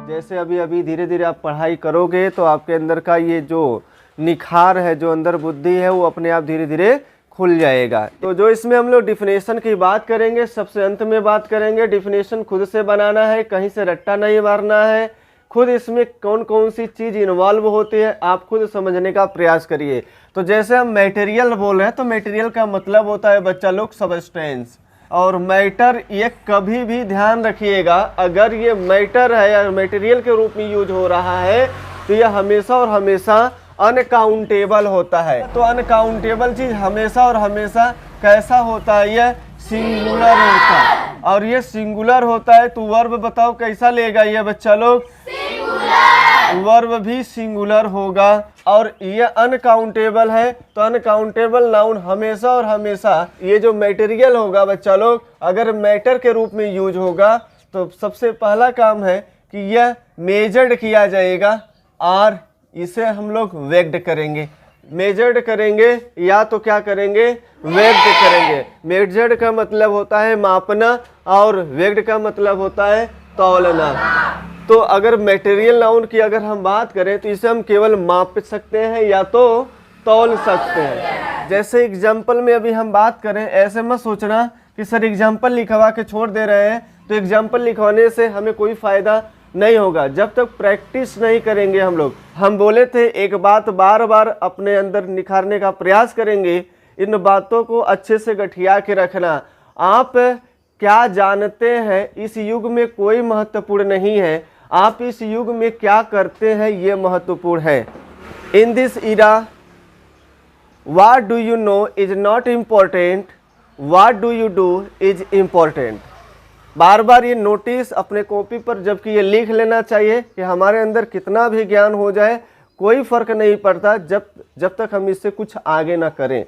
जैसे अभी अभी धीरे धीरे आप पढ़ाई करोगे तो आपके अंदर का ये जो निखार है, जो अंदर बुद्धि है, वो अपने आप धीरे धीरे खुल जाएगा। तो जो इसमें हम लोग डिफिनेशन की बात करेंगे, सबसे अंत में बात करेंगे। डिफिनेशन खुद से बनाना है, कहीं से रट्टा नहीं मारना है। खुद इसमें कौन कौन सी चीज़ इन्वॉल्व होती है आप खुद समझने का प्रयास करिए। तो जैसे हम मटेरियल बोल रहे हैं तो मटेरियल का मतलब होता है बच्चा लोग सबस्टेंस। और मैटर, ये कभी भी ध्यान रखिएगा, अगर ये मैटर है या मटेरियल के रूप में यूज हो रहा है तो यह हमेशा और हमेशा अनकाउंटेबल होता है। तो अनकाउंटेबल चीज हमेशा और हमेशा कैसा होता है? यह सिंगुलर होता है। और ये सिंगुलर होता है तो वर्ब बताओ कैसा लेगा ये बच्चा लोग? वर्ब भी सिंगुलर होगा। और ये अनकाउंटेबल है तो अनकाउंटेबल नाउन हमेशा और हमेशा, ये जो मटेरियल होगा बच्चा लोग, अगर मैटर के रूप में यूज होगा तो सबसे पहला काम है कि यह मेजर्ड किया जाएगा और इसे हम लोग वेग्ड करेंगे। मेजर्ड करेंगे या तो क्या करेंगे? वेग्ड करेंगे। मेजर्ड का मतलब होता है मापना और वेग्ड का मतलब होता है तौलना। तो अगर मटेरियल नाउन की अगर हम बात करें तो इसे हम केवल माप सकते हैं या तो तौल सकते हैं। जैसे एग्जाम्पल में अभी हम बात करें, ऐसे मत सोचना कि सर एग्जाम्पल लिखवा के छोड़ दे रहे हैं। तो एग्जाम्पल लिखवाने से हमें कोई फ़ायदा नहीं होगा जब तक प्रैक्टिस नहीं करेंगे हम लोग। हम बोले थे एक बात बार बार अपने अंदर निखारने का प्रयास करेंगे। इन बातों को अच्छे से गठिया के रखना। आप क्या जानते हैं इस युग में कोई महत्वपूर्ण नहीं है, आप इस युग में क्या करते हैं ये महत्वपूर्ण है। In this era what do you know is not important, what do you do is important. बार बार ये नोटिस अपने कॉपी पर जबकि ये लिख लेना चाहिए कि हमारे अंदर कितना भी ज्ञान हो जाए कोई फर्क नहीं पड़ता जब तक हम इससे कुछ आगे ना करें।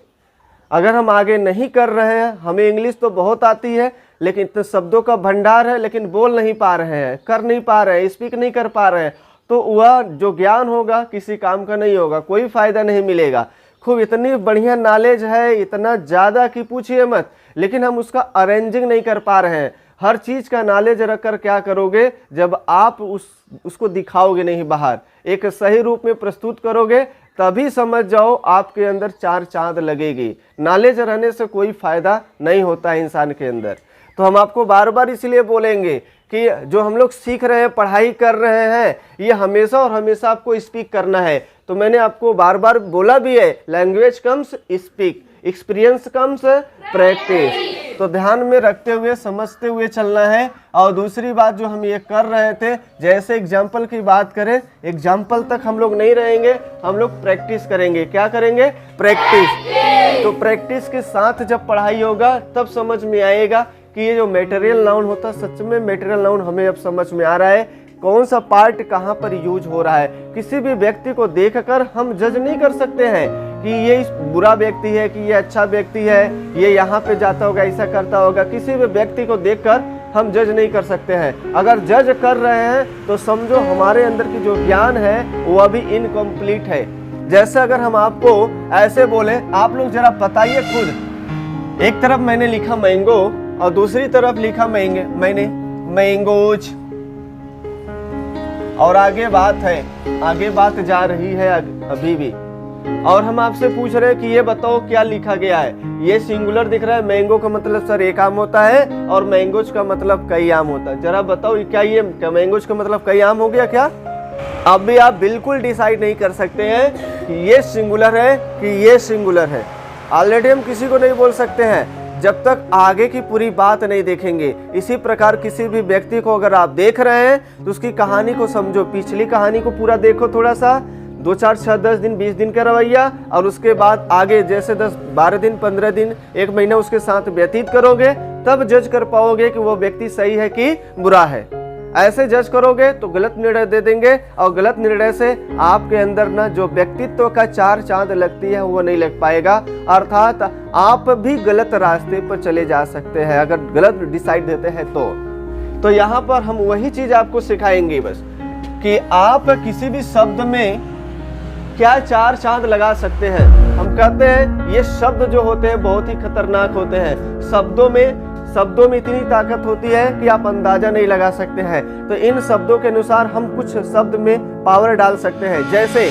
अगर हम आगे नहीं कर रहे हैं, हमें इंग्लिश तो बहुत आती है लेकिन इतने शब्दों का भंडार है लेकिन बोल नहीं पा रहे हैं, कर नहीं पा रहे हैं, स्पीक नहीं कर पा रहे हैं, तो वह जो ज्ञान होगा किसी काम का नहीं होगा, कोई फायदा नहीं मिलेगा। खूब इतनी बढ़िया नॉलेज है, इतना ज़्यादा कि पूछिए मत, लेकिन हम उसका अरेंजिंग नहीं कर पा रहे हैं। हर चीज़ का नॉलेज रखकर क्या करोगे? जब आप उसको दिखाओगे नहीं, बाहर एक सही रूप में प्रस्तुत करोगे, तभी समझ जाओ आपके अंदर चार चांद लगेगी। नॉलेज रहने से कोई फ़ायदा नहीं होता है इंसान के अंदर। तो हम आपको बार बार इसलिए बोलेंगे कि जो हम लोग सीख रहे हैं, पढ़ाई कर रहे हैं, ये हमेशा और हमेशा आपको स्पीक करना है। तो मैंने आपको बार बार बोला भी है, language comes speak, experience comes practice. तो ध्यान में रखते हुए समझते हुए चलना है। और दूसरी बात जो हम ये कर रहे थे, जैसे एग्जाम्पल की बात करें, एग्जाम्पल तक हम लोग नहीं रहेंगे, हम लोग प्रैक्टिस करेंगे। क्या करेंगे? प्रैक्टिस। तो प्रैक्टिस के साथ जब पढ़ाई होगा तब समझ में आएगा कि ये जो मटेरियल नाउन होता है, सच में मटेरियल नाउन हमें अब समझ में आ रहा है कौन सा पार्ट कहाँ पर यूज हो रहा है। किसी भी व्यक्ति को देखकर हम जज नहीं कर सकते हैं कि ये बुरा व्यक्ति है कि ये अच्छा व्यक्ति है, ये यहाँ पे जाता होगा, ऐसा करता होगा। किसी भी व्यक्ति को देखकर हम जज नहीं कर सकते हैं। अगर जज कर रहे हैं तो समझो हमारे अंदर की जो ज्ञान है वो अभी इनकम्प्लीट है। जैसे अगर हम आपको ऐसे बोले, आप लोग जरा बताइए खुद, एक तरफ मैंने लिखा मैंगो और दूसरी तरफ लिखा मैंने मैंगोज, और आगे बात है, आगे बात जा रही है अभी भी, और हम आपसे पूछ रहे हैं कि ये बताओ क्या लिखा गया है। ये सिंगुलर दिख रहा है, मैंगो का मतलब सर एक आम होता है और मैंगोज का मतलब कई आम होता है। जरा बताओ क्या ये मैंगोज का मतलब कई आम हो गया क्या? अब भी आप बिल्कुल डिसाइड नहीं कर सकते हैं कि ये सिंगुलर है कि ये सिंगुलर है। ऑलरेडी हम किसी को नहीं बोल सकते हैं जब तक आगे की पूरी बात नहीं देखेंगे। इसी प्रकार किसी भी व्यक्ति को अगर आप देख रहे हैं तो उसकी कहानी को समझो, पिछली कहानी को पूरा देखो, थोड़ा सा 2 4 6 10 दिन 20 दिन का रवैया, और उसके बाद आगे जैसे 10 12 दिन 15 दिन 1 महीना उसके साथ व्यतीत करोगे, तब जज कर पाओगे कि वो व्यक्ति सही है कि बुरा है। ऐसे जज करोगे तो गलत निर्णय दे देंगे, और गलत निर्णय से आपके अंदर ना जो व्यक्तित्व का चार चांद लगती है वो नहीं लग पाएगा। अर्थात आप भी गलत रास्ते पर चले जा सकते हैं अगर गलत डिसाइड देते हैं तो यहाँ पर हम वही चीज आपको सिखाएंगे बस, कि आप किसी भी शब्द में क्या चार चांद लगा सकते हैं। हम कहते हैं ये शब्द जो होते हैं बहुत ही खतरनाक होते हैं। शब्दों में इतनी ताकत होती है कि आप अंदाजा नहीं लगा सकते हैं। तो इन शब्दों के अनुसार हम कुछ शब्द में पावर डाल सकते हैं। जैसे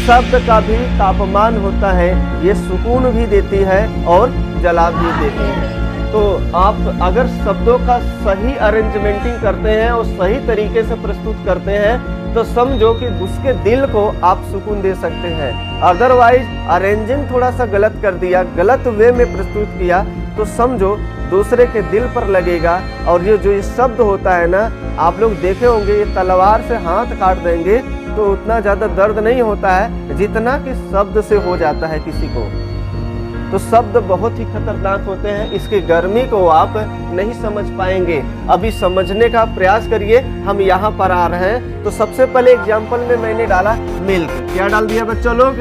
शब्द का भी तापमान होता है, ये सुकून भी देती है और जला भी देती है। तो आप अगर शब्दों का सही अरेंजमेंटिंग करते हैं और सही तरीके से प्रस्तुत करते हैं तो समझो कि उसके दिल को आप सुकून दे सकते हैं। अदरवाइज अरेंजिंग थोड़ा सा गलत कर दिया, गलत वे में प्रस्तुत किया तो समझो दूसरे के दिल पर लगेगा। और ये जो ये शब्द होता है ना, आप लोग देखे होंगे ये तलवार से हाथ काट देंगे तो उतना ज़्यादा दर्द नहीं होता है जितना कि शब्द से हो जाता है किसी को। तो शब्द बहुत ही खतरनाक होते हैं, इसकी गर्मी को आप नहीं समझ पाएंगे। अभी समझने का प्रयास करिए। हम यहाँ पर आ रहे हैं तो सबसे पहले एग्जाम्पल में मैंने डाला मिल्क। क्या डाल दिया बच्चों लोग?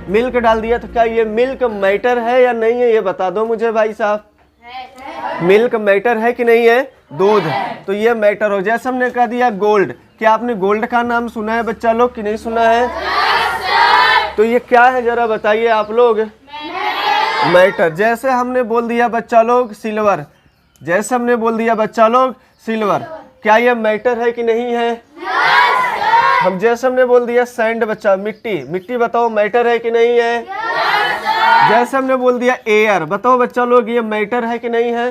मिल्क डाल दिया। तो क्या ये मिल्क मैटर है या नहीं है, ये बता दो मुझे भाई साहब। मिल्क मैटर है कि नहीं है? दूध। तो ये मैटर हो। जैसे हमने कह दिया गोल्ड। क्या आपने गोल्ड का नाम सुना है बच्चा लोग कि नहीं सुना है? तो ये क्या है जरा बताइए आप लोग। मैटर। जैसे हमने बोल दिया बच्चा लोग सिल्वर। जैसे हमने बोल दिया बच्चा लोग सिल्वर, क्या ये मैटर है कि नहीं है? हम जैसे हमने बोल दिया सैंड बच्चा, मिट्टी बताओ मैटर है कि नहीं है? जैसे हमने बोल दिया एयर, बताओ बच्चा लोग ये मैटर है कि नहीं है?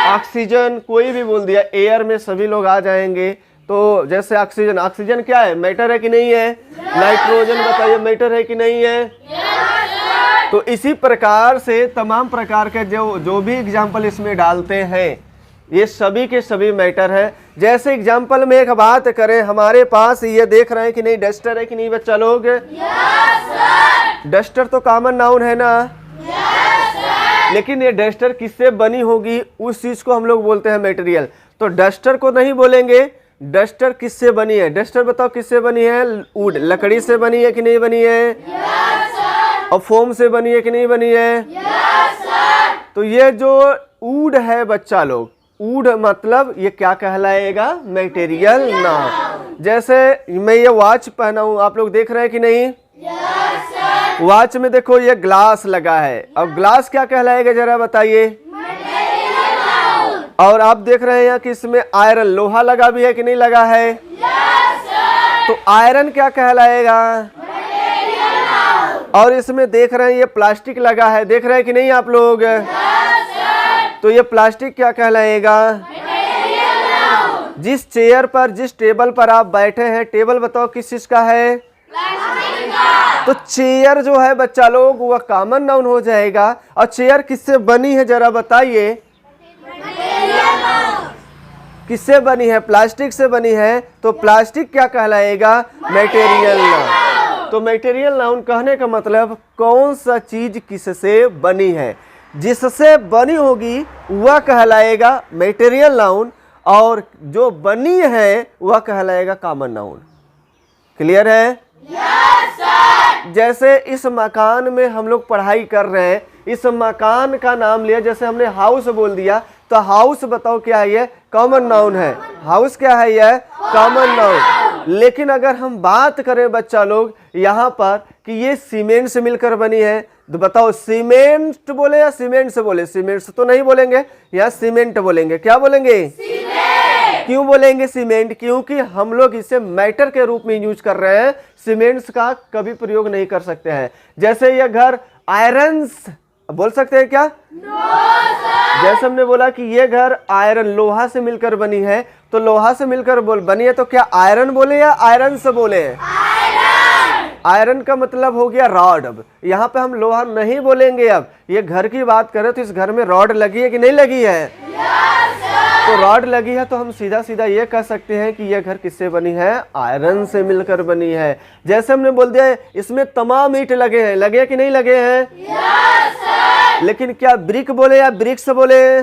ऑक्सीजन, कोई भी बोल दिया, एयर में सभी लोग आ जाएंगे। तो जैसे ऑक्सीजन क्या है, मैटर है कि नहीं है? नाइट्रोजन बताइए मैटर है कि नहीं है? तो इसी प्रकार से तमाम प्रकार के जो भी एग्जाम्पल इसमें डालते हैं ये सभी के सभी मैटर है। जैसे एग्जाम्पल में एक बात करें, हमारे पास ये देख रहे हैं कि नहीं डस्टर है कि नहीं बच्चा लोग? डस्टर तो कॉमन नाउन है ना? लेकिन ये डस्टर किससे बनी होगी उस चीज को हम लोग बोलते हैं मटेरियल। तो डस्टर को नहीं बोलेंगे। डस्टर किससे बनी है? डस्टर बताओ किससे बनी है? वुड, लकड़ी से बनी है कि नहीं बनी है? और फोम से बनी है कि नहीं बनी है? तो ये जो वुड है बच्चा लोग, वुड मतलब ये क्या कहलाएगा? मटेरियल ना। जैसे मैं ये वॉच पहना हूं, आप लोग देख रहे हैं कि नहीं? वॉच में देखो ये ग्लास लगा है। अब ग्लास क्या कहलाएगा जरा बताइए। और आप देख रहे हैं कि इसमें आयरन, लोहा लगा भी है कि नहीं लगा है? तो आयरन क्या कहलाएगा? और इसमें देख रहे हैं ये प्लास्टिक लगा है, देख रहे हैं कि नहीं आप लोग? तो ये प्लास्टिक क्या कहलाएगा? जिस चेयर पर, जिस टेबल पर आप बैठे हैं, टेबल बताओ किस चीज का है? तो चेयर जो है बच्चा लोग वह कॉमन नाउन हो जाएगा। और चेयर किससे बनी है जरा बताइए? किससे बनी है? प्लास्टिक से बनी है। तो प्लास्टिक क्या कहलाएगा? Material noun. तो मटेरियल नाउन कहने का मतलब कौन सा चीज किससे बनी है, जिससे बनी होगी वह कहलाएगा मटेरियल नाउन, और जो बनी है वह कहलाएगा कॉमन नाउन। क्लियर है? Yes sir. जैसे इस मकान में हम लोग पढ़ाई कर रहे हैं, इस मकान का नाम लिया, जैसे हमने हाउस बोल दिया तो हाउस बताओ क्या है? ये कॉमन नाउन है। हाउस क्या है? यह कॉमन नाउन। लेकिन अगर हम बात करें बच्चा लोग यहाँ पर कि ये सीमेंट से मिलकर बनी है, तो बताओ सीमेंट बोले या सीमेंट से बोले? सीमेंट से तो नहीं बोलेंगे, या सीमेंट बोलेंगे। क्या बोलेंगे? सीमेंट। क्यों बोलेंगे सीमेंट? क्योंकि हम लोग इसे मैटर के रूप में यूज कर रहे हैं, सीमेंट्स का कभी प्रयोग नहीं कर सकते हैं। जैसे ये घर आयरन बोल सकते हैं क्या? No sir. जैसे हमने बोला कि ये घर आयरन, लोहा से मिलकर बनी है, तो लोहा से मिलकर बनी है तो क्या आयरन बोले या आयरन से बोले? आयरन का मतलब हो गया रॉड। अब यहाँ पे हम लोहा नहीं बोलेंगे। अब ये घर की बात करें तो इस घर में रॉड लगी है कि नहीं लगी है? तो रॉड लगी है तो हम सीधा सीधा ये कह सकते हैं कि यह घर किससे बनी है? आयरन से मिलकर बनी है। जैसे हमने बोल दिया इसमें तमाम ईंट लगे हैं, लगे कि नहीं लगे हैं? लेकिन क्या ब्रिक बोले या ब्रिक्स बोले?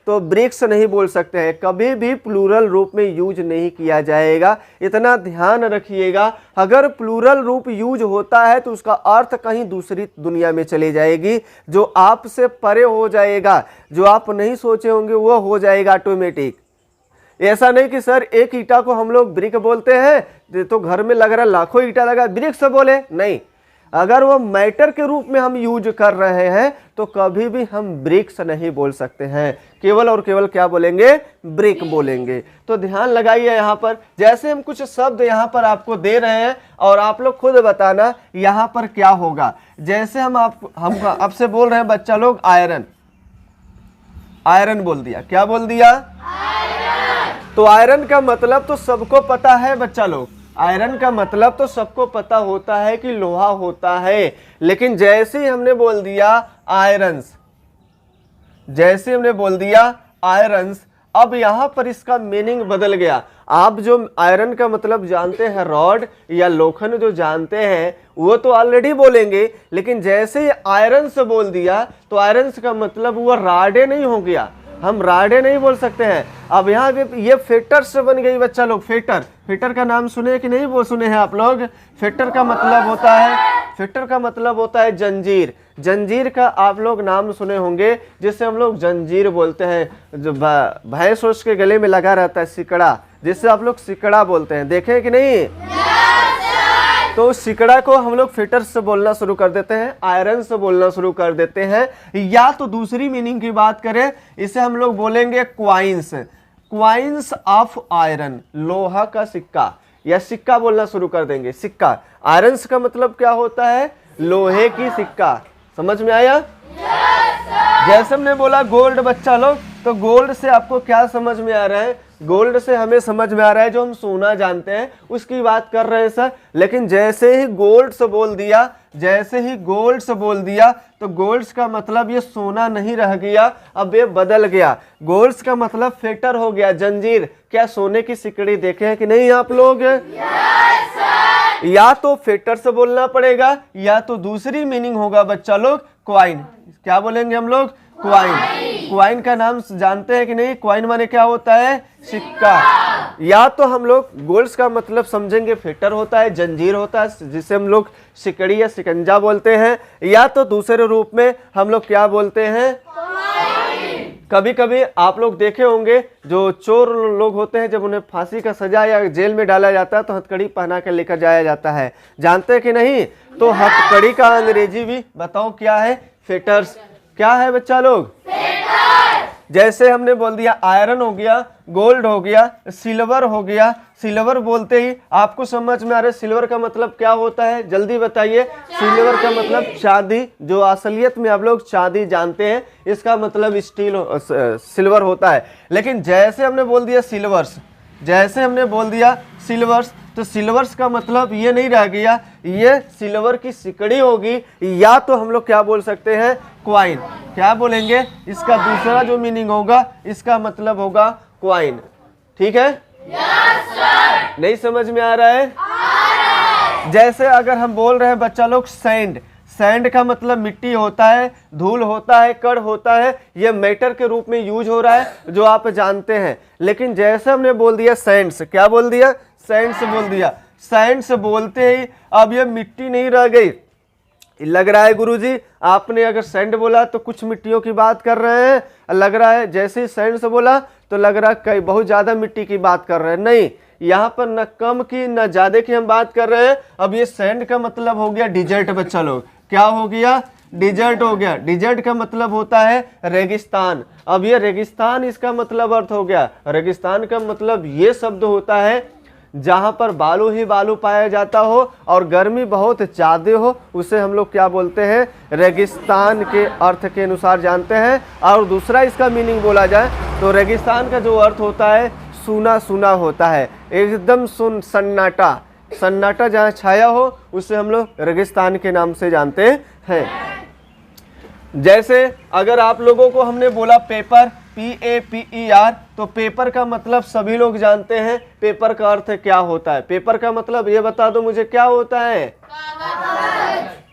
तो ब्रिक्स नहीं बोल सकते हैं, कभी भी प्लूरल रूप में यूज नहीं किया जाएगा। इतना ध्यान रखिएगा, अगर प्लूरल रूप यूज होता है तो उसका अर्थ कहीं दूसरी दुनिया में चली जाएगी, जो आपसे परे हो जाएगा, जो आप नहीं सोचे होंगे वो हो जाएगा ऑटोमेटिक। ऐसा नहीं कि सर एक ईटा को हम लोग ब्रिक बोलते हैं तो घर में लग रहा लाखों ईटा लगा ब्रिक से बोले, नहीं। अगर वो मैटर के रूप में हम यूज कर रहे हैं तो कभी भी हम ब्रिक्स नहीं बोल सकते हैं, केवल और केवल क्या बोलेंगे, ब्रिक बोलेंगे। तो ध्यान लगाइए यहाँ पर, जैसे हम कुछ शब्द यहाँ पर आपको दे रहे हैं और आप लोग खुद बताना यहाँ पर क्या होगा। जैसे हम आपसे बोल रहे हैं बच्चा लोग आयरन, आयरन बोल दिया, क्या बोल दिया, आयरन। तो आयरन का मतलब तो सबको पता है बच्चा लोग, आयरन का मतलब तो सबको पता होता है कि लोहा होता है। लेकिन जैसे ही हमने बोल दिया आयरन्स, जैसे हमने बोल दिया आयरन्स, अब यहां पर इसका मीनिंग बदल गया। आप जो आयरन का मतलब जानते हैं रॉड या लोखंड जो जानते हैं वो तो ऑलरेडी बोलेंगे, लेकिन जैसे ही आयरन से बोल दिया तो आयरन का मतलब वो राडे नहीं हो गया, हम राडे नहीं बोल सकते हैं। अब यहाँ ये फेटर से बन गई बच्चा लोग, फेटर, फेटर का नाम सुने कि नहीं वो सुने हैं आप लोग। फेटर का मतलब होता है, फेटर का मतलब होता है जंजीर। जंजीर का आप लोग नाम सुने होंगे जिससे हम लोग जंजीर बोलते हैं, जो भैंस उसके गले में लगा रहता है सिकड़ा, जिससे आप लोग सिकड़ा बोलते हैं, देखें कि नहीं। तो सिकड़ा को हम लोग फिटर से बोलना शुरू कर देते हैं, आयरन से बोलना शुरू कर देते हैं। या तो दूसरी मीनिंग की बात करें, इसे हम लोग बोलेंगे क्वाइंस, क्वाइंस ऑफ आयरन, लोहा का सिक्का या सिक्का बोलना शुरू कर देंगे, सिक्का। आयरन का मतलब क्या होता है, लोहे की सिक्का, समझ में आया। जैसे हमने बोला गोल्ड बच्चा लोग, तो गोल्ड से आपको क्या समझ में आ रहा है, गोल्ड से हमें समझ में आ रहा है जो हम सोना जानते हैं उसकी बात कर रहे हैं सर। लेकिन जैसे ही गोल्ड से बोल दिया, जैसे ही गोल्ड से बोल दिया तो गोल्ड्स का मतलब ये सोना नहीं रह गया, अब ये बदल गया। गोल्ड्स का मतलब फेटर हो गया, जंजीर। क्या सोने की सिकड़ी देखे हैं कि नहीं आप लोग? या तो फेटर से बोलना पड़ेगा या तो दूसरी मीनिंग होगा बच्चा लोग क्वाइन। क्या बोलेंगे हम लोग? क्वाइन। क्वाइन का नाम जानते हैं कि नहीं? क्वाइन माने क्या होता है? सिक्का। या तो हम लोग गोल्ड्स का मतलब समझेंगे फेटर होता है, जंजीर होता है जिसे हम लोग सिकड़ी या सिकंजा बोलते हैं, या तो दूसरे रूप में हम लोग क्या बोलते हैं? कभी कभी आप लोग देखे होंगे जो चोर लोग होते हैं, जब उन्हें फांसी का सजा या जेल में डाला जाता है तो हथकड़ी पहना कर लेकर जाया जाता है, जानते हैं कि नहीं? तो हथकड़ी का अंग्रेजी भी बताओ क्या है? फेटर्स। क्या है बच्चा लोग? जैसे हमने बोल दिया आयरन हो गया, गोल्ड हो गया, सिल्वर हो गया। सिल्वर बोलते ही आपको समझ में आ रहा है सिल्वर का मतलब क्या होता है? जल्दी बताइए। सिल्वर का मतलब चांदी, जो असलियत में आप लोग चांदी जानते हैं, इसका मतलब स्टील सिल्वर होता है। लेकिन जैसे हमने बोल दिया सिल्वर्स, जैसे हमने बोल दिया सिल्वर्स, तो सिल्वर्स का मतलब ये नहीं रह गया, ये सिल्वर की सिकड़ी होगी। या तो हम लोग क्या बोल सकते हैं? क्वाइन। क्या बोलेंगे? इसका दूसरा जो मीनिंग होगा, इसका मतलब होगा क्वाइन। ठीक है? नहीं समझ में आ रहा है? जैसे अगर हम बोल रहे हैं बच्चा लोग सैंड, सैंड का मतलब मिट्टी होता है, धूल होता है, कण होता है, ये मैटर के रूप में यूज हो रहा है जो आप जानते हैं। लेकिन जैसे हमने बोल दिया सैंड्स, क्या बोल दिया? सैंड्स बोल दिया। सैंड्स बोलते ही अब ये मिट्टी नहीं रह गई। लग रहा है गुरुजी आपने अगर सैंड बोला तो कुछ मिट्टियों की बात कर रहे हैं, लग रहा है जैसे ही सैंड से बोला तो लग रहा है कई बहुत ज्यादा मिट्टी की बात कर रहे हैं। नहीं, यहाँ पर न कम की न ज्यादा की हम बात कर रहे हैं। अब ये सैंड का मतलब हो गया डिजर्ट बच्चा लोग। क्या हो गया? डिजर्ट हो गया। डिजर्ट का मतलब होता है रेगिस्तान। अब ये रेगिस्तान इसका मतलब अर्थ हो गया। रेगिस्तान का मतलब ये शब्द होता है जहां पर बालू ही बालू पाया जाता हो और गर्मी बहुत ज्यादा हो, उसे हम लोग क्या बोलते हैं? रेगिस्तान के अर्थ के अनुसार जानते हैं। और दूसरा इसका मीनिंग बोला जाए तो रेगिस्तान का जो अर्थ होता है सूना सूना होता है, एकदम सुन, सन्नाटा। सन्नाटा जहाँ छाया हो उसे हम लोग रेगिस्तान के नाम से जानते हैं। जैसे अगर आप लोगों को हमने बोला पेपर, PAPER, तो पेपर का मतलब सभी लोग जानते हैं। पेपर का अर्थ क्या होता है? पेपर का मतलब ये बता दो मुझे क्या होता है?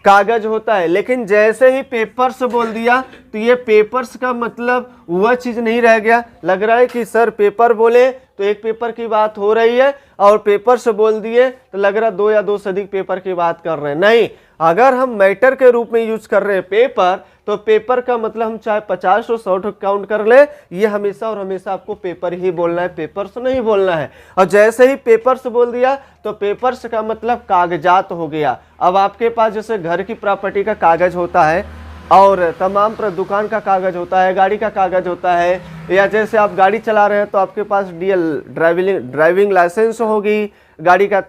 कागज होता है। लेकिन जैसे ही पेपर्स बोल दिया तो ये पेपर्स का मतलब वह चीज नहीं रह गया। लग रहा है कि सर पेपर बोले तो एक पेपर की बात हो रही है, और पेपर से बोल दिए तो लग रहा 2 या 2 से अधिक पेपर की बात कर रहे हैं। नहीं, अगर हम मैटर के रूप में यूज कर रहे हैं पेपर, तो पेपर का मतलब हम चाहे 50 और 100 काउंट कर ले, ये हमेशा और हमेशा आपको पेपर ही बोलना है, पेपर्स नहीं बोलना है। और जैसे ही पेपर्स बोल दिया तो पेपर्स का मतलब कागजात हो गया। अब आपके पास जैसे घर की प्रॉपर्टी का कागज होता है, और तमाम दुकान का कागज होता है, गाड़ी का कागज होता है, या जैसे आप गाड़ी चला रहे हैं तो आपके पास डीएल ड्राइविंग लाइसेंस होगी, गाड़ी का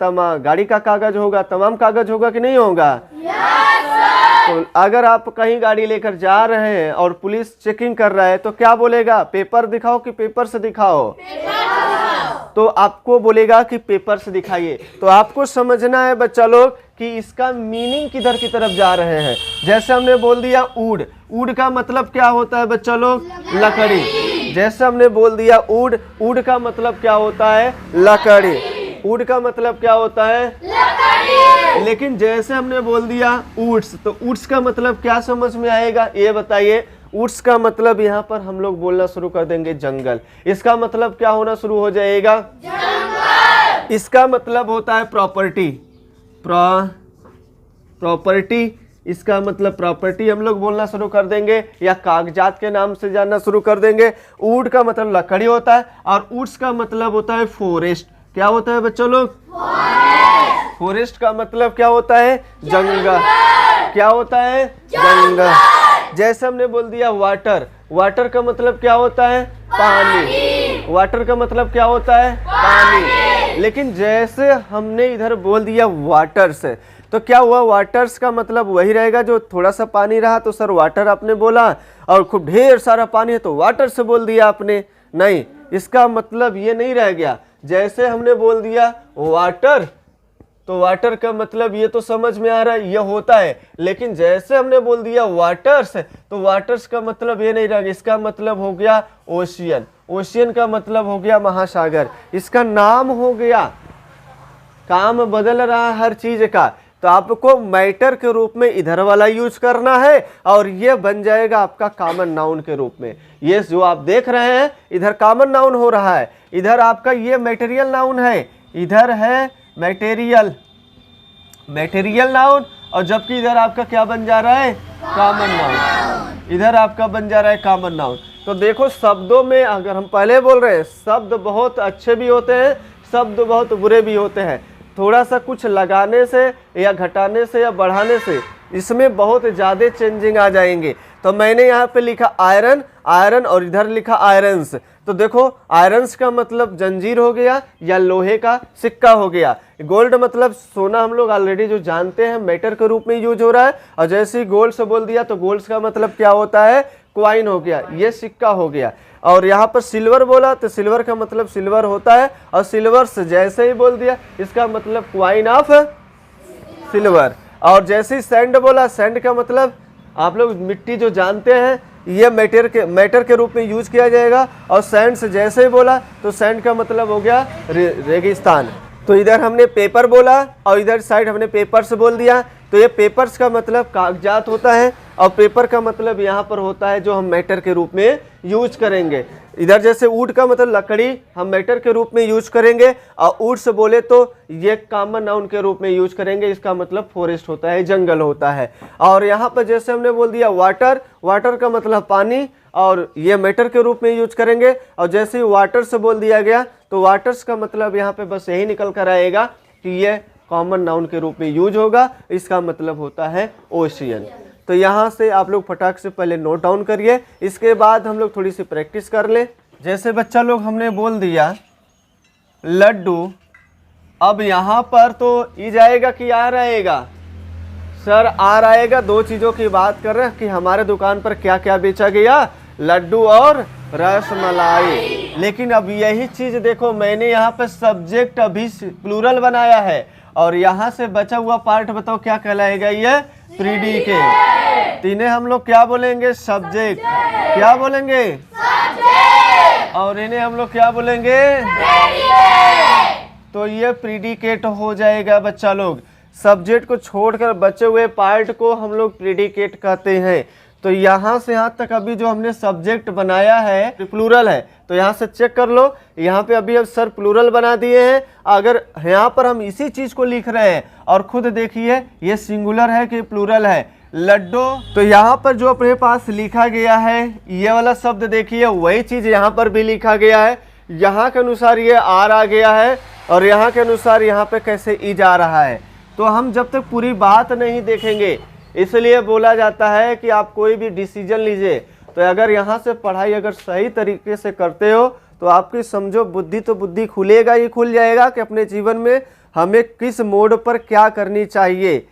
कागज होगा, तमाम कागज होगा कि नहीं होगा? तो अगर आप कहीं गाड़ी लेकर जा रहे हैं और पुलिस चेकिंग कर रहा है तो क्या बोलेगा? पेपर दिखाओ कि पेपर से दिखाओ? तो आपको बोलेगा कि पेपर से दिखाइए। तो आपको समझना है बच्चा लोग कि इसका मीनिंग किधर की तरफ जा रहे हैं। जैसे हमने बोल दिया ऊड, ऊड का मतलब क्या होता है बच्चा लोग? लकड़ी। जैसे हमने बोल दिया ऊड, ऊड का मतलब क्या होता है? लकड़ी। ऊड का मतलब क्या होता है? लकड़ी। लेकिन जैसे हमने बोल दिया ऊड्स, तो ऊड्स का मतलब क्या समझ में आएगा ये बताइए? ऊड्स का मतलब यहाँ पर हम लोग बोलना शुरू कर देंगे जंगल। इसका मतलब क्या होना शुरू हो जाएगा? जंगल। इसका मतलब होता है प्रॉपर्टी, प्रॉपर्टी। इसका मतलब प्रॉपर्टी हम लोग बोलना शुरू कर देंगे, या कागजात के नाम से जानना शुरू कर देंगे। ऊड का मतलब लकड़ी होता है, और ऊड्स का मतलब होता है फॉरेस्ट। क्या होता है बच्चों लोग? फॉरेस्ट का मतलब क्या होता है? जंगल। क्या होता है? जंगल। जैसे हमने बोल दिया वाटर, वाटर का मतलब क्या होता है? पानी। वाटर का मतलब क्या होता है? पानी। लेकिन जैसे हमने इधर बोल दिया वाटर्स, तो क्या हुआ? वाटर्स का मतलब वही रहेगा जो थोड़ा सा पानी रहा तो सर वाटर आपने बोला, और खूब ढेर सारा पानी है तो वाटर से बोल दिया आपने। नहीं, इसका मतलब ये नहीं रह गया। जैसे हमने बोल दिया वाटर, तो वाटर का मतलब ये तो समझ में आ रहा है ये होता है, लेकिन जैसे हमने बोल दिया वाटर्स, तो वाटर्स का मतलब ये नहीं रहा। इसका मतलब हो गया ओशियन। ओशियन का मतलब हो गया महासागर। इसका नाम हो गया, काम बदल रहा है हर चीज का। तो आपको मैटर के रूप में इधर वाला यूज करना है, और ये बन जाएगा आपका कॉमन नाउन के रूप में। ये जो आप देख रहे हैं इधर कॉमन नाउन हो रहा है, इधर आपका ये मटेरियल नाउन है, इधर है मटेरियल नाउन, और जबकि इधर आपका क्या बन जा रहा है? Common noun. इधर आपका बन जा रहा है कॉमन नाउन। तो देखो शब्दों में, अगर हम पहले बोल रहे हैं शब्द बहुत अच्छे भी होते हैं, शब्द बहुत बुरे भी होते हैं। थोड़ा सा कुछ लगाने से या घटाने से या बढ़ाने से इसमें बहुत ज़्यादा चेंजिंग आ जाएंगे। तो मैंने यहाँ पे लिखा आयरन, आयरन, और इधर लिखा आयरन्स। तो देखो आयरन्स का मतलब जंजीर हो गया या लोहे का सिक्का हो गया। गोल्ड मतलब सोना, हम लोग ऑलरेडी जो जानते हैं मेटर के रूप में यूज हो रहा है। और जैसे ही गोल्ड से बोल दिया तो गोल्ड का मतलब क्या होता है? क्वाइन हो गया, ये सिक्का हो गया। और यहाँ पर सिल्वर बोला तो सिल्वर का मतलब सिल्वर होता है, और सिल्वर से जैसे ही बोल दिया इसका मतलब क्वाइन ऑफ सिल्वर। और जैसे ही सैंड बोला, सैंड का मतलब आप लोग मिट्टी जो जानते हैं, ये मैटर के रूप में यूज किया जाएगा। और सैंड से जैसे ही बोला तो सैंड का मतलब हो गया रेगिस्तान। तो इधर हमने पेपर बोला और इधर साइड हमने पेपर से बोल दिया। तो ये पेपर्स का मतलब कागजात होता है, और पेपर का मतलब यहाँ पर होता है जो हम मैटर के रूप में यूज करेंगे। इधर जैसे वुड का मतलब लकड़ी हम मैटर के रूप में यूज करेंगे, और वुड से बोले तो ये कॉमन नाउन के रूप में यूज करेंगे। इसका मतलब फॉरेस्ट होता है, जंगल होता है। और यहाँ पर जैसे हमने बोल दिया वाटर, वाटर का मतलब पानी, और ये मैटर के रूप में यूज करेंगे। और जैसे ही वाटर से बोल दिया गया तो वाटर्स का मतलब यहाँ पे बस यही निकल कर आएगा कि ये कॉमन नाउन के रूप में यूज होगा। इसका मतलब होता है ओशियन। तो यहाँ से आप लोग फटाक से पहले नोट डाउन करिए, इसके बाद हम लोग थोड़ी सी प्रैक्टिस कर लें। जैसे बच्चा लोग हमने बोल दिया लड्डू, अब यहाँ पर तो ई जाएगा कि आ रहेगा? सर आ रहेगा। दो चीज़ों की बात कर रहे हैं कि हमारे दुकान पर क्या क्या बेचा गया, लड्डू और रसमलाई। लेकिन अब यही चीज़ देखो, मैंने यहाँ पे सब्जेक्ट अभी प्लूरल बनाया है, और यहाँ से बचा हुआ पार्ट बताओ क्या कहलाएगा? ये प्रीडिकेट। इन्हें हम लोग क्या बोलेंगे? सब्जेक्ट। क्या बोलेंगे? सब्जेक्ट। और इन्हें हम लोग क्या बोलेंगे? प्रीडिकेट। तो ये प्रीडिकेट हो जाएगा बच्चा लोग। सब्जेक्ट को छोड़कर बचे हुए पार्ट को हम लोग प्रीडिकेट कहते हैं। तो यहाँ से यहाँ तक अभी जो हमने सब्जेक्ट बनाया है प्लूरल है, तो यहाँ से चेक कर लो, यहाँ पे अभी अब सर प्लूरल बना दिए हैं। अगर यहाँ पर हम इसी चीज़ को लिख रहे हैं और खुद देखिए ये सिंगुलर है कि प्लूरल है, लड्डू, तो यहाँ पर जो अपने पास लिखा गया है ये वाला शब्द देखिए वही चीज़ यहाँ पर भी लिखा गया है। यहाँ के अनुसार ये आर आ गया है और यहाँ के अनुसार यहाँ पे कैसे ई जा रहा है। तो हम जब तक पूरी बात नहीं देखेंगे, इसलिए बोला जाता है कि आप कोई भी डिसीजन लीजिए तो अगर यहाँ से पढ़ाई अगर सही तरीके से करते हो तो आपकी समझो बुद्धि तो बुद्धि खुलेगा ही खुल जाएगा कि अपने जीवन में हमें किस मोड पर क्या करनी चाहिए।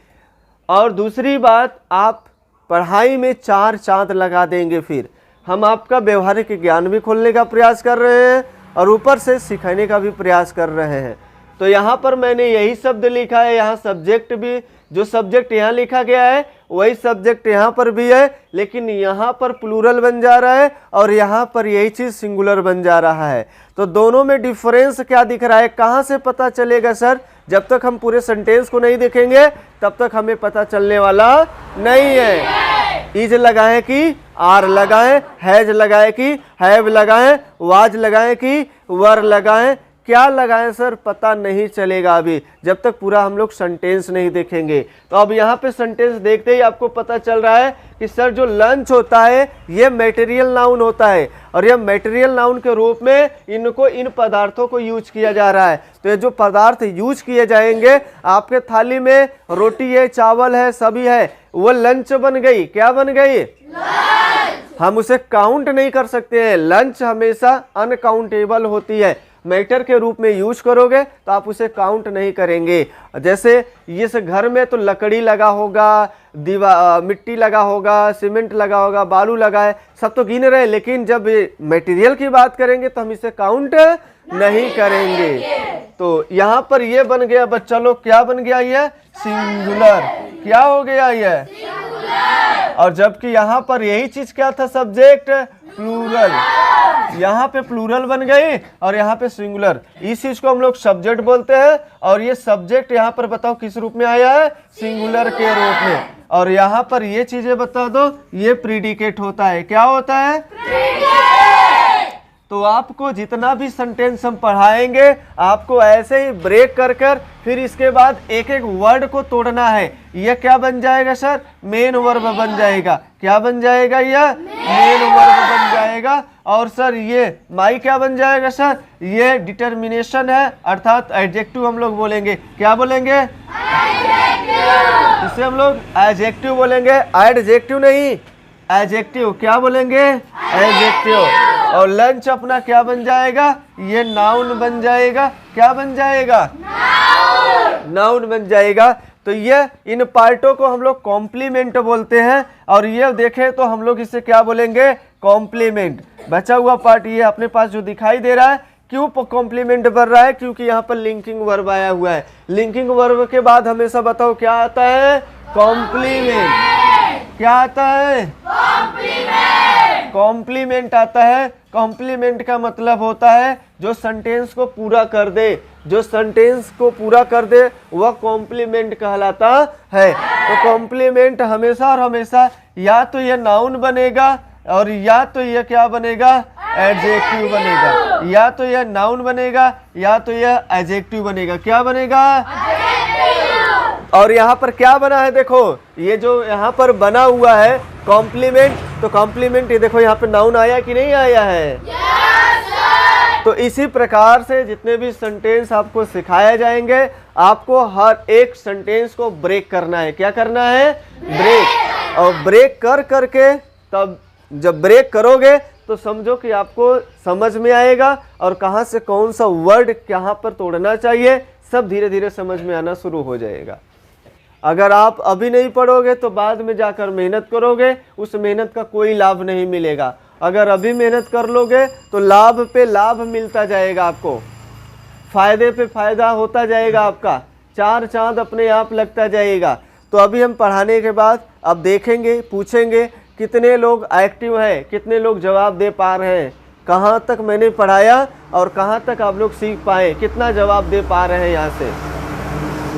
और दूसरी बात, आप पढ़ाई में 4 चांद लगा देंगे। फिर हम आपका व्यवहारिक ज्ञान भी खोलने का प्रयास कर रहे हैं और ऊपर से सिखाने का भी प्रयास कर रहे हैं। तो यहाँ पर मैंने यही शब्द लिखा है, यहाँ सब्जेक्ट भी, जो सब्जेक्ट यहाँ लिखा गया है वही सब्जेक्ट यहाँ पर भी है, लेकिन यहाँ पर प्लूरल बन जा रहा है और यहाँ पर यही चीज़ सिंगुलर बन जा रहा है। तो दोनों में डिफरेंस क्या दिख रहा है, कहाँ से पता चलेगा सर? जब तक हम पूरे सेंटेंस को नहीं देखेंगे तब तक हमें पता चलने वाला नहीं है। इज लगाएं कि आर लगाएं, हैज लगाएं कि हैव लगाएं, वाज लगाएं कि वर लगाएं, क्या लगाएं सर पता नहीं चलेगा अभी जब तक पूरा हम लोग सेंटेंस नहीं देखेंगे। तो अब यहाँ पे सेंटेंस देखते ही आपको पता चल रहा है कि सर जो लंच होता है ये मटेरियल नाउन होता है और यह मटेरियल नाउन के रूप में इनको इन पदार्थों को यूज किया जा रहा है। तो ये जो पदार्थ यूज किए जाएंगे, आपके थाली में रोटी है, चावल है, सभी है, वो लंच बन गई। क्या बन गई? हम उसे काउंट नहीं कर सकते हैं। लंच हमेशा अनकाउंटेबल होती है। मैटर के रूप में यूज करोगे तो आप उसे काउंट नहीं करेंगे। जैसे इस घर में तो लकड़ी लगा होगा, मिट्टी लगा होगा, सीमेंट लगा होगा, बालू लगा है, सब तो गिन रहे हैं, लेकिन जब मटेरियल की बात करेंगे तो हम इसे काउंट नहीं करेंगे। तो यहाँ पर ये बन गया बच्चा लोग, क्या बन गया? ये सिंगुलर। क्या हो गया ये? और जबकि यहाँ पर यही चीज क्या था? Subject plural. यहाँ पे प्लूरल बन गई और यहाँ पे सिंगुलर। इस चीज को हम लोग सब्जेक्ट बोलते हैं और ये सब्जेक्ट यहाँ पर बताओ किस रूप में आया है? सिंगुलर के रूप में। और यहाँ पर ये चीजें बता दो, ये प्रीडिकेट होता है। क्या होता है? तो आपको जितना भी सेंटेंस हम पढ़ाएंगे आपको ऐसे ही ब्रेक कर कर फिर इसके बाद एक एक वर्ड को तोड़ना है। यह क्या बन जाएगा सर? मेन वर्ब बन जाएगा। क्या बन जाएगा? यह मेन वर्ब बन जाएगा। और सर ये माई क्या बन जाएगा सर? ये डिटर्मिनेशन है, अर्थात एडजेक्टिव हम लोग बोलेंगे। क्या बोलेंगे? इसे हम लोग एडजेक्टिव बोलेंगे, एडजेक्टिव नहीं, एडजेक्टिव। क्या बोलेंगे? एडजेक्टिव। और लंच अपना क्या बन जाएगा? ये नाउन बन जाएगा। क्या बन जाएगा? नाउन बन जाएगा। तो ये इन पार्टों को हम लोग कॉम्प्लीमेंट बोलते हैं और ये देखें तो हम लोग इसे क्या बोलेंगे? कॉम्प्लीमेंट। बचा हुआ पार्ट ये अपने पास जो दिखाई दे रहा है, क्यों कॉम्प्लीमेंट बन रहा है? क्योंकि यहाँ पर लिंकिंग वर्ब आया हुआ है। लिंकिंग वर्ब के बाद हमेशा बताओ क्या आता है? कॉम्प्लीमेंट। क्या आता है? कॉम्प्लीमेंट आता है। कॉम्प्लीमेंट का मतलब होता है जो सेंटेंस को पूरा कर दे। जो सेंटेंस को पूरा कर दे वह कॉम्प्लीमेंट कहलाता है। तो कॉम्प्लीमेंट हमेशा और हमेशा या तो यह नाउन बनेगा और या तो यह क्या बनेगा? एडजेक्टिव बनेगा। या तो यह नाउन बनेगा या तो यह एडजेक्टिव बनेगा। क्या बनेगा? और यहाँ पर क्या बना है? देखो ये जो यहाँ पर बना हुआ है कॉम्प्लीमेंट, तो कॉम्प्लीमेंट ये देखो यहाँ पे नाउन आया कि नहीं आया है? तो इसी प्रकार से जितने भी सेंटेंस आपको सिखाए जाएंगे आपको हर एक सेंटेंस को ब्रेक करना है। क्या करना है? ब्रेक। और ब्रेक कर करके तब जब ब्रेक करोगे तो समझो कि आपको समझ में आएगा और कहाँ से कौन सा वर्ड कहाँ पर तोड़ना चाहिए सब धीरे धीरे समझ में आना शुरू हो जाएगा। अगर आप अभी नहीं पढ़ोगे तो बाद में जाकर मेहनत करोगे, उस मेहनत का कोई लाभ नहीं मिलेगा। अगर अभी मेहनत कर लोगे तो लाभ पे लाभ मिलता जाएगा, आपको फायदे पे फायदा होता जाएगा, आपका 4 चांद अपने आप लगता जाएगा। तो अभी हम पढ़ाने के बाद अब देखेंगे, पूछेंगे कितने लोग एक्टिव हैं, कितने लोग जवाब दे पा रहे हैं, कहाँ तक मैंने पढ़ाया और कहाँ तक आप लोग सीख पाए, कितना जवाब दे पा रहे हैं यहाँ से।